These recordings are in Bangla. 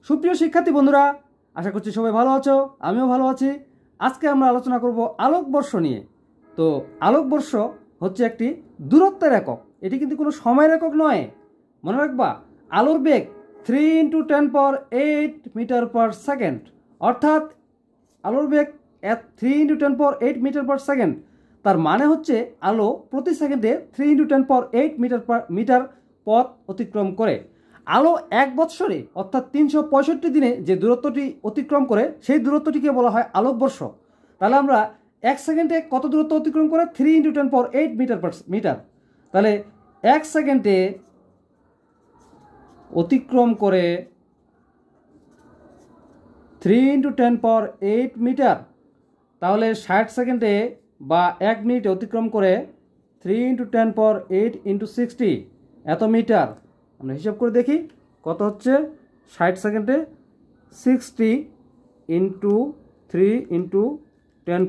সুপ্রিয় শিক্ষার্থী বন্ধুরা, আশা করছি সবাই ভালো আছো, আমিও ভালো আছি। আজকে আমরা আলোচনা করব আলোকবর্ষ নিয়ে। তো আলোকবর্ষ হচ্ছে একটি দূরত্বের একক, এটি কিন্তু কোনো সময়ের একক নয়। মনে রাখবা, আলোর বেগ 3 × 10⁸ মিটার পার সেকেন্ড, অর্থাৎ আলোর বেগ 3 × 10⁸ মিটার পার সেকেন্ড। তার মানে হচ্ছে আলো প্রতি সেকেন্ডে 3 × 10⁸ মিটার পথ অতিক্রম করে। আলো এক বৎসরে অর্থাৎ 365 দিনে যে দূরত্বটি অতিক্রম করে সেই দূরত্বটিকে বলা হয় আলোকবর্ষ। তাহলে আমরা এক সেকেন্ডে কত দূরত্ব অতিক্রম করে? 3 × 10⁸ মিটার। তাহলে এক সেকেন্ডে অতিক্রম করে 3 × 10⁸ মিটার। তাহলে 60 সেকেন্ডে বা এক মিনিটে অতিক্রম করে 3 × 10⁸ × 60 এত মিটার। আমরা হিসাব করে দেখি কত হচ্ছে। 60 সেকেন্ডে 60 × 3 × 10⁸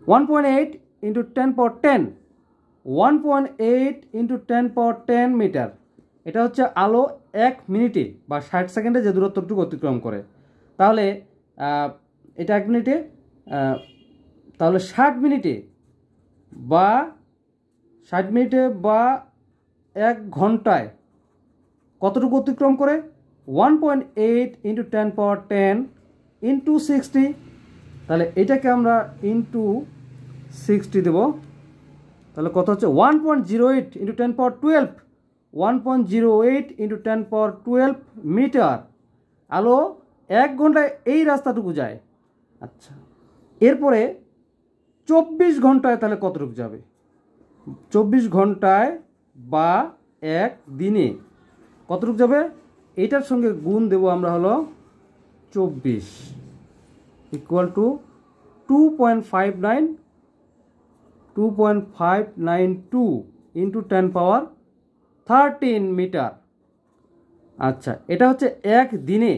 1.8 × 10⁻10 1.8 × 10⁻10 মিটার। এটা হচ্ছে আলো এক মিনিটে বা 60 সেকেন্ডে যে দূরত্বটুকু অতিক্রম করে। তাহলে এটা এক মিনিটে, তাহলে 60 মিনিটে বা 1 ঘন্টায় কতটুকু অতিক্রম করে? 1.8 × 10⁻10 × 60। তাহলে এটাকে আমরা ইন্টু 60 দেব। তাহলে কত হচ্ছে? 1.08 × 10⁻12 1.08 × 10⁻12 মিটার। আলো এক ঘন্টায় এই রাস্তাটুকু যায়। আচ্ছা, এরপরে 24 ঘন্টায় তাহলে কতটুকু যাবে? 24 ঘন্টায় বা এক দিনে কতটুকু যাবে? এইটার সঙ্গে গুণ দেব আমরা, হলো 24 = 2.592 × 10⁻13 মিটার। আচ্ছা, এটা হচ্ছে এক দিনে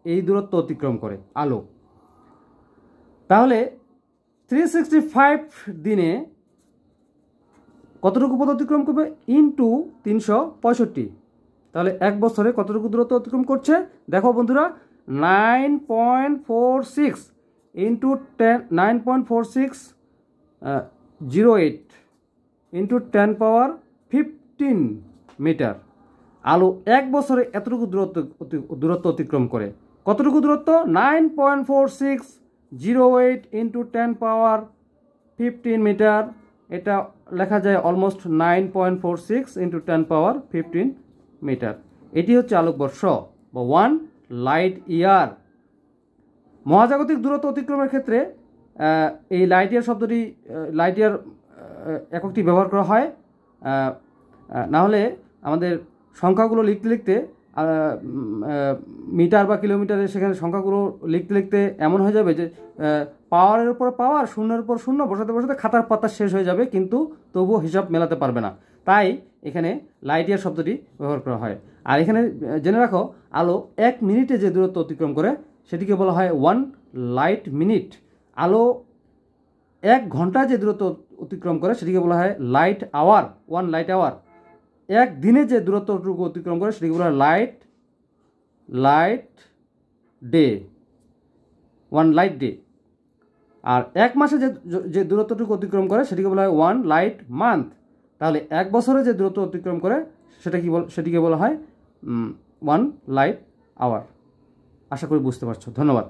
এই দূরত্ব অতিক্রম করে আলো। তাহলে 365 দিনে কতটুকু পথ অতিক্রম করবে? ইন্টু 365। তাহলে এক বছরে কতটুকু দূরত্ব অতিক্রম করছে? দেখো বন্ধুরা, 9.46 × 9.4608 × 10⁻15 মিটার। আলো এক বছরে এতটুকু দূরত্ব অতিক্রম করে। কতটুকু দূরত্ব? 9.4608 × 10⁻15 মিটার। এটা লেখা যায় অলমোস্ট 9.46 × 10⁻15 মিটার। এটি হচ্ছে আলোকবর্ষ বা 1 লাইট ইয়ার। মহাজাগতিক দূরত্ব অতিক্রমের ক্ষেত্রে এই লাইট ইয়ার শব্দটি, লাইট ইয়ার এককটি ব্যবহার করা হয়। না হলে আমাদের সংখ্যাগুলো লিখতে লিখতে মিটার বা কিলোমিটারে সেখানে সংখ্যাগুলো লিখতে লিখতে এমন হয়ে যাবে যে পাওয়ারের উপর পাওয়ার, শূন্যের উপর শূন্য বসাতে বসাতে খাতার পাতা শেষ হয়ে যাবে, কিন্তু তবুও হিসাব মেলাতে পারবে না। তাই এখানে লাইট ইয়ার শব্দটি ব্যবহার করা হয়। আর এখানে জেনে রাখো, আলো এক মিনিটে যে দূরত্ব অতিক্রম করে সেটিকে বলা হয় 1 লাইট মিনিট। আলো এক ঘন্টায় যে দূরত্ব অতিক্রম করে সেটিকে বলা হয় লাইট আওয়ার, 1 লাইট আওয়ার। এক দিনে যে দূরত্বটুকু অতিক্রম করে সেটিকে বলা হয় লাইট ডে, 1 লাইট ডে। আর এক মাসে যে দূরত্বটুকু অতিক্রম করে সেটিকে বলা হয় 1 লাইট মান্থ। তাহলে এক বছরে যে দূরত্ব অতিক্রম করে সেটিকে বলা হয় 1 লাইট আওয়ার। আশা করি বুঝতে পারছো। ধন্যবাদ।